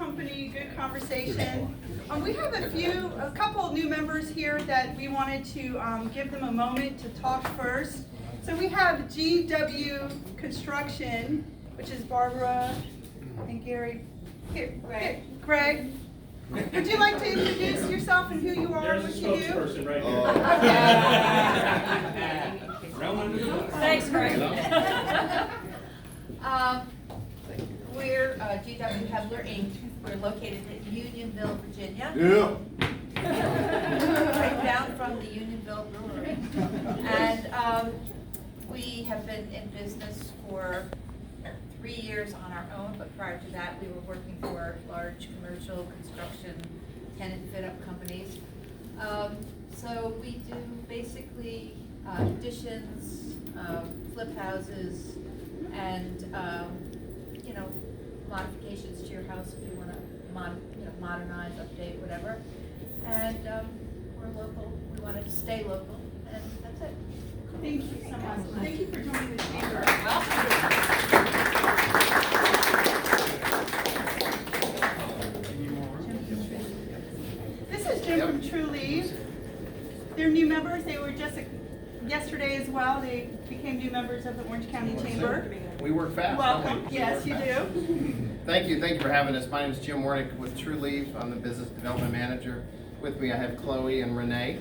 company, good conversation. We have a couple of new members here that we wanted to give them a moment to talk first. So we have GW Construction, which is Barbara and Gary. Greg. Would you like to introduce yourself and who you are, what you do? There's a spokesperson right here. Thanks, Greg. We're GW Hebler Inc. We're located in Unionville, Virginia. Yeah. Right down from the Unionville Brewery. And we have been in business for 3 years on our own, but prior to that we were working for large commercial construction tenant fit-up companies. So we do basically additions, flip houses, and modifications to your house if you want to modernize, update, whatever. And we're local. We wanted to stay local, and that's it. Thank you so much. Thank you for joining the chamber. This is Jim from True Leave. They're new members. They were just yesterday as well. They became new members of the Orange County Chamber. We work fast. Welcome. Yes, you do. Thank you for having us. My name is Jim Warnick with True Leave. I'm the business development manager. With me I have Chloe and Renee.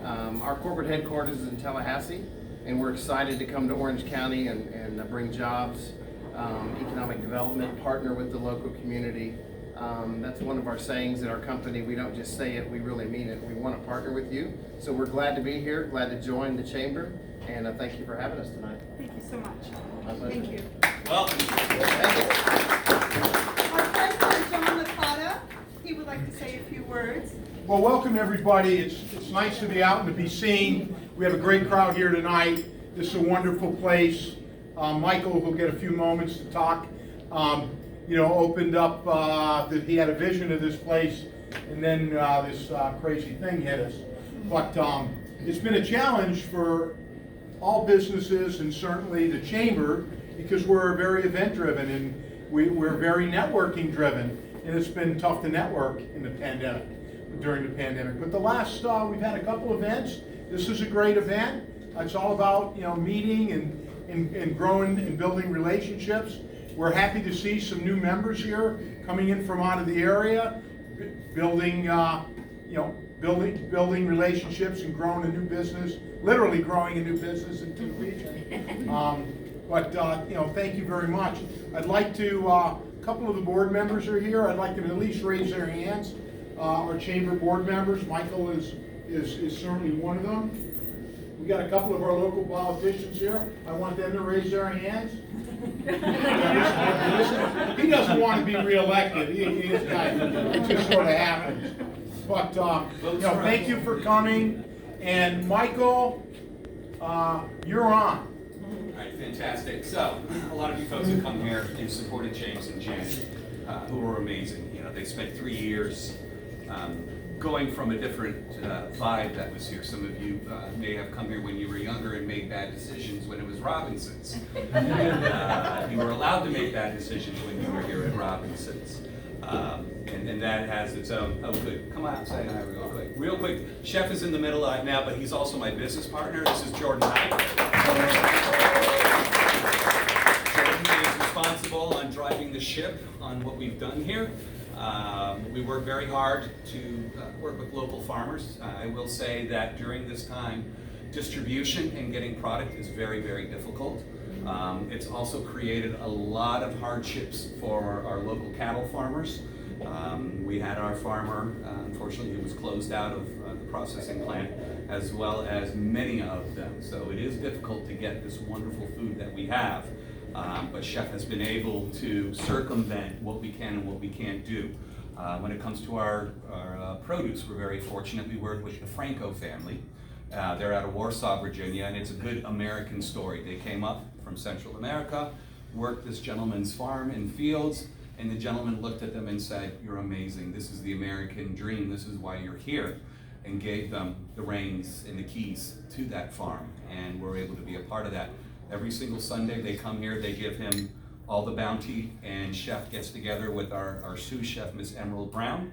Our corporate headquarters is in Tallahassee, and we're excited to come to Orange County and bring jobs, economic development, partner with the local community. That's one of our sayings at our company. We don't just say it, we really mean it. We want to partner with you. So we're glad to be here, glad to join the chamber, and thank you for having us tonight. Thank you so much. My pleasure. Thank you. Welcome. Thank you. Our president, John Licata, he would like to say a few words. Well, welcome everybody. It's nice to be out and to be seen. We have a great crowd here tonight. This is a wonderful place. Michael will get a few moments to talk. Opened up that he had a vision of this place, and then this crazy thing hit us. But it's been a challenge for all businesses, and certainly the chamber, because we're very event driven and we're very networking driven, and it's been tough to network in the pandemic, during the pandemic. But the last, we've had a couple events. This is a great event. It's all about meeting and growing and building relationships. We're happy to see some new members here coming in from out of the area, building relationships and growing a new business, literally growing a new business into the region. Thank you very much. I'd like to, a couple of the board members are here. I'd like them to at least raise their hands. Our chamber board members, Michael is certainly one of them. We got a couple of our local politicians here. I want them to raise their hands. He doesn't want to be reelected. It just sort of happens. But thank you for coming. And Michael, you're on. All right, fantastic. So, a lot of you folks have come here and supported James and Jen, who were amazing. They spent 3 years going from a different vibe that was here. Some of you may have come here when you were younger and made bad decisions when it was Robinson's. And you were allowed to make bad decisions when you were here at Robinson's. And that has its own, oh good, come on, say hi real quick. Real quick, Chef is in the middle now, but he's also my business partner. This is Jordan Knight. Jordan is responsible on driving the ship on what we've done here. We work very hard to work with local farmers. I will say that during this time, distribution and getting product is very, very difficult. It's also created a lot of hardships for our local cattle farmers. We had our farmer, unfortunately, he was closed out of the processing plant, as well as many of them. So it is difficult to get this wonderful food that we have. But Chef has been able to circumvent what we can and what we can't do. When it comes to our produce, we're very fortunate. We work with the Franco family. They're out of Warsaw, Virginia, and it's a good American story. They came up from Central America, worked this gentleman's farm and fields, and the gentleman looked at them and said, "You're amazing. This is the American dream. This is why you're here," and gave them the reins and the keys to that farm, and we're able to be a part of that. Every single Sunday they come here, they give him all the bounty and chef gets together with our sous chef, Miss Emerald Brown,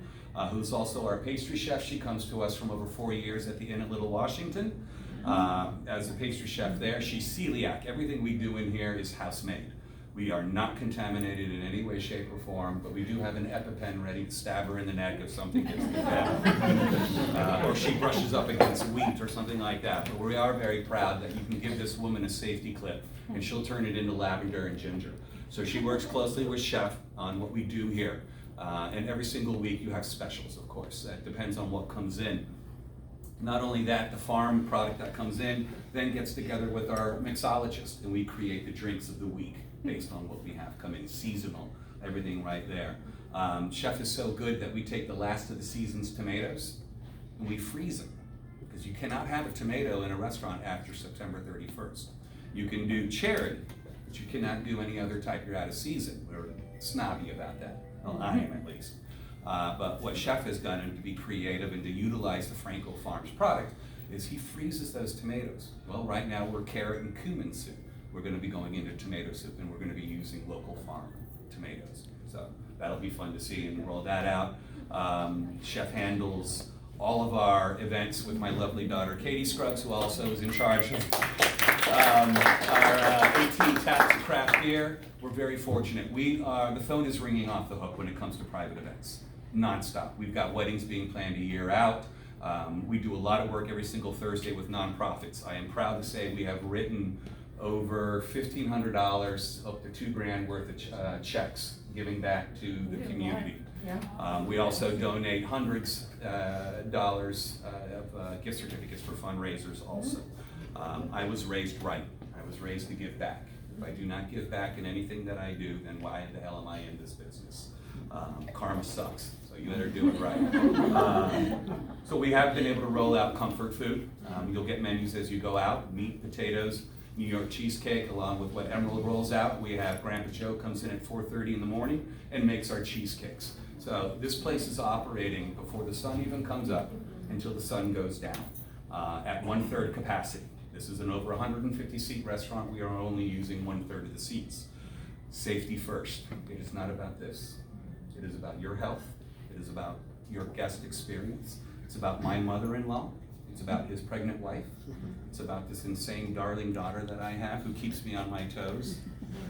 who's also our pastry chef. She comes to us from over 4 years at the Inn at Little Washington. As a pastry chef there, she's celiac. Everything we do in here is house-made. We are not contaminated in any way, shape, or form, but we do have an EpiPen ready to stab her in the neck if something gets too bad. Or she brushes up against wheat or something like that. But we are very proud that you can give this woman a safety clip and she'll turn it into lavender and ginger. So she works closely with Chef on what we do here. And every single week you have specials, of course. That depends on what comes in. Not only that, the farm product that comes in then gets together with our mixologist and we create the drinks of the week based on what we have come in, seasonal, everything right there. Chef is so good that we take the last of the season's tomatoes and we freeze them, because you cannot have a tomato in a restaurant after September 31st. You can do cherry, but you cannot do any other type. You're out of season. We're snobby about that. Well, I am at least. But what Chef has done, and to be creative and to utilize the Franco Farms product, is he freezes those tomatoes. Well, right now we're carrot and cumin soup. We're going to be going into tomato soup, and we're going to be using local farm tomatoes. So that'll be fun to see and roll that out. Chef handles all of our events with my lovely daughter Katie Scruggs, who also is in charge of our 18 taps of craft beer. We're very fortunate. The phone is ringing off the hook when it comes to private events, nonstop. We've got weddings being planned a year out. We do a lot of work every single Thursday with nonprofits. I am proud to say we have written over $1,500 up to $2,000 worth of checks giving back to the community. We also donate hundreds dollars of gift certificates for fundraisers also. I was raised right. I was raised to give back. If I do not give back in anything that I do, then why the hell am I in this business? Karma sucks, so you better do it right. So we have been able to roll out comfort food. You'll get menus as you go out: meat, potatoes, New York cheesecake, along with what Emerald rolls out. We have Grandpa Joe comes in at 4:30 in the morning and makes our cheesecakes. So this place is operating before the sun even comes up until the sun goes down at 1/3 capacity. This is an over 150 seat restaurant. We are only using 1/3 of the seats. Safety first. It is not about this. It is about your health. It is about your guest experience. It's about my mother-in-law. It's about his pregnant wife. It's about this insane darling daughter that I have who keeps me on my toes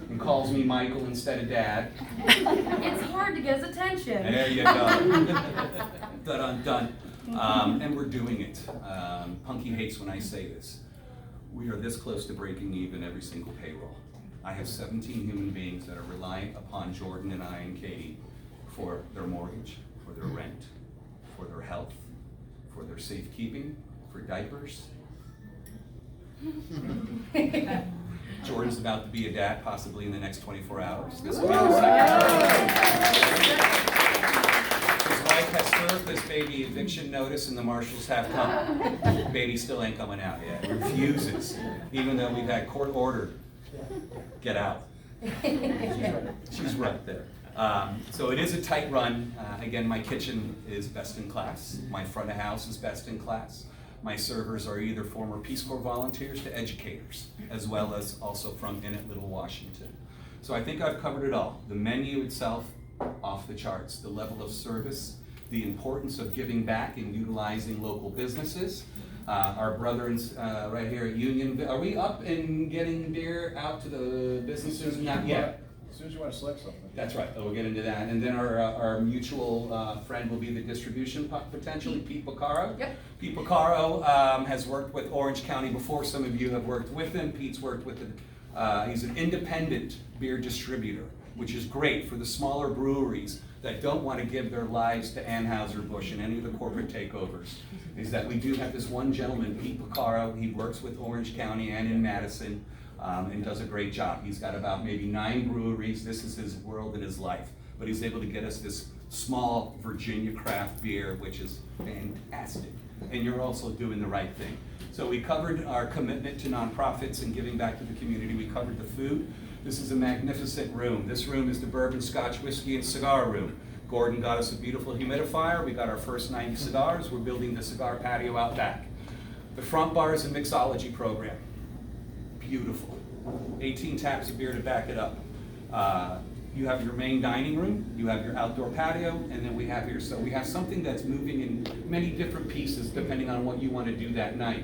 and calls me Michael instead of Dad. It's hard to get his attention. There you go. Done. And we're doing it. Punky hates when I say this. We are this close to breaking even every single payroll. I have 17 human beings that are reliant upon Jordan and I and Katie for their mortgage, for their rent, for their health, for their safekeeping, for diapers. Jordan's about to be a dad, possibly in the next 24 hours. This will be the second. His wife has served this baby eviction notice and the marshals have come. Baby still ain't coming out yet. Refuses, even though we've had court ordered. Get out. She's right there. So it is a tight run. Again, my kitchen is best in class. My front of house is best in class. My servers are either former Peace Corps volunteers to educators, as well as also from Inn at Little Washington. So I think I've covered it all. The menu itself, off the charts. The level of service, the importance of giving back and utilizing local businesses. Our brothers right here at Union, are we up and getting beer out to the businesses? Not yet. As soon as you want to select something. That's right, we'll get into that. And then our mutual friend will be the distribution potentially, Pete Bacaro. Yep. Pete Bacaro has worked with Orange County before. Some of you have worked with him. Pete's worked with he's an independent beer distributor, which is great for the smaller breweries that don't want to give their lives to Anheuser-Busch and any of the corporate takeovers. Is that we do have this one gentleman, Pete Bacaro. He works with Orange County and in Madison. And does a great job. He's got about maybe 9 breweries. This is his world and his life. But he's able to get us this small Virginia craft beer, which is fantastic. And you're also doing the right thing. So we covered our commitment to nonprofits and giving back to the community. We covered the food. This is a magnificent room. This room is the bourbon, scotch, whiskey, and cigar room. Gordon got us a beautiful humidifier. We got our first 90 cigars. We're building the cigar patio out back. The front bar is a mixology program. Beautiful. 18 taps of beer to back it up. You have your main dining room, you have your outdoor patio, and then we have here, so we have something that's moving in many different pieces depending on what you want to do that night.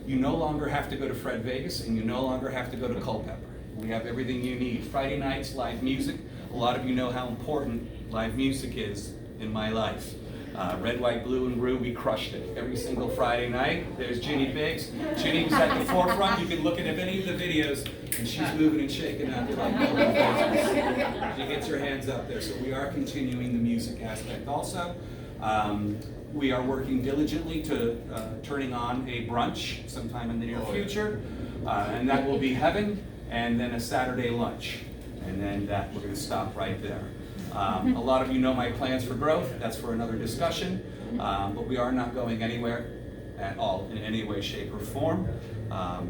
You no longer have to go to Fred Vegas, and you no longer have to go to Culpeper. We have everything you need. Friday nights, live music. A lot of you know how important live music is in my life. Red, White, Blue, and Brew, we crushed it every single Friday night. There's Ginny Biggs. Ginny was at the forefront. You can look at any of the videos, and she's moving and shaking out there like she gets her hands up there. So we are continuing the music aspect also. We are working diligently to turning on a brunch sometime in the near future, and that will be heaven, and then a Saturday lunch, and then that we're going to stop right there. A lot of you know my plans for growth. That's for another discussion, but we are not going anywhere at all in any way, shape, or form.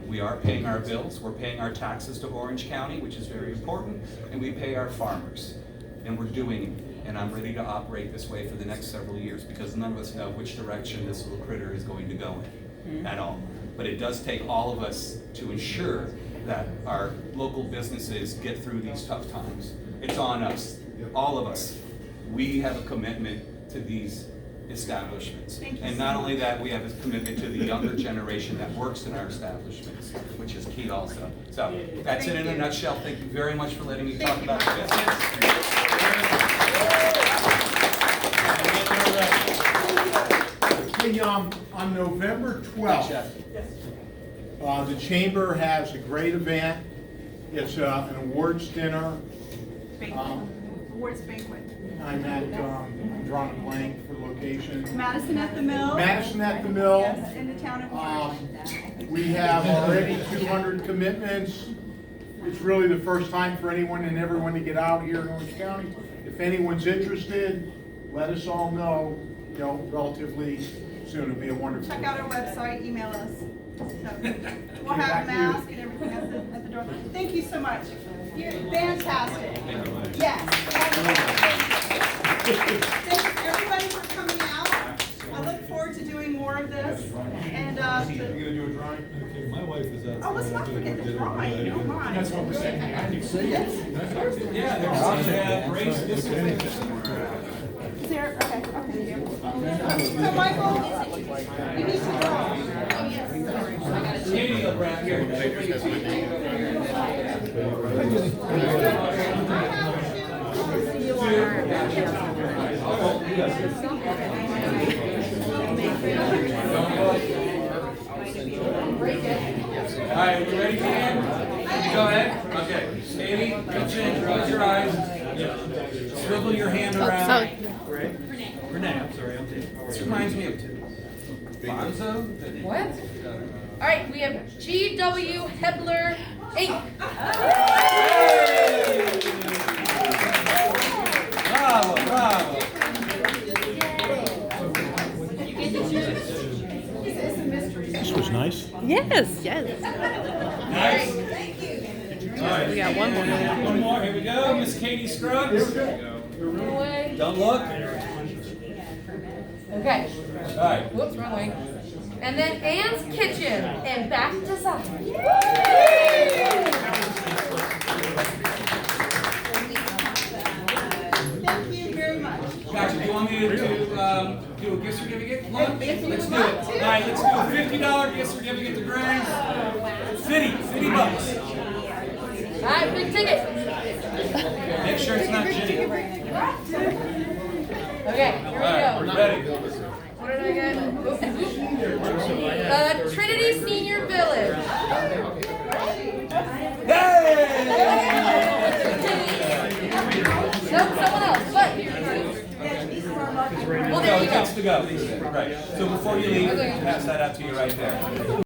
We are paying our bills. We're paying our taxes to Orange County, which is very important, and we pay our farmers, and we're doing it. And I'm ready to operate this way for the next several years because none of us know which direction this little critter is going to go in at all. But it does take all of us to ensure that our local businesses get through these tough times. It's on us, all of us. We have a commitment to these establishments. And not only that, we have a commitment to the younger generation that works in our establishments, which is key also. So that's it in a nutshell. Thank you very much for letting me talk about the business. Hey, on November 12th, the Chamber has a great event. It's an awards dinner. Awards banquet. I'm drawing a blank for location. Madison at the Mill. Madison at the Mill. Yes, in the town of Orange. We have already 200 commitments. It's really the first time for anyone and everyone to get out here in Orange County. If anyone's interested, let us all know, relatively soon. It'll be a wonderful Check out our website, email us. So, we'll have a mask and everything at the door. Thank you so much. You're fantastic. Yes. Thanks everybody for coming out. I look forward to doing more of this. And You're gonna do a drawing? Okay, my wife is out. oh, let's not forget the drawing. Don't mind. That's what we're saying. Yeah, there's Graze Steakhouse. Is there? Okay. So Michael, you need to draw. Katie around here. All right, we ready, Dan? Go ahead. Okay. Katie, reach in, close your eyes. Swivel your hand around. Renee, I'm sorry. This reminds me of Bonzo. What? All right, we have G.W. Hebler 8. Bravo, bravo. This was nice. Yes, yes. Nice. All right. We got one more. One more. Here we go. Miss Katie Scruggs. Away. Don't look. Okay. All right. Whoops, wrong way. And then Anne's Kitchen and back to Side. Thank you very much. Gotcha. Do you want me to do a gift certificate? Come on. Let's do it. All right, let's do a $50 gift certificate to Graze. $50 bucks. All right, big ticket. Make sure it's not Jenny. Okay, here All right, we we're go. ready. What did I get? Trinity Senior Village. Hey! No, someone else. What? Well, there No, you it go. gets to go. Right. So before you leave, pass that out to you right there.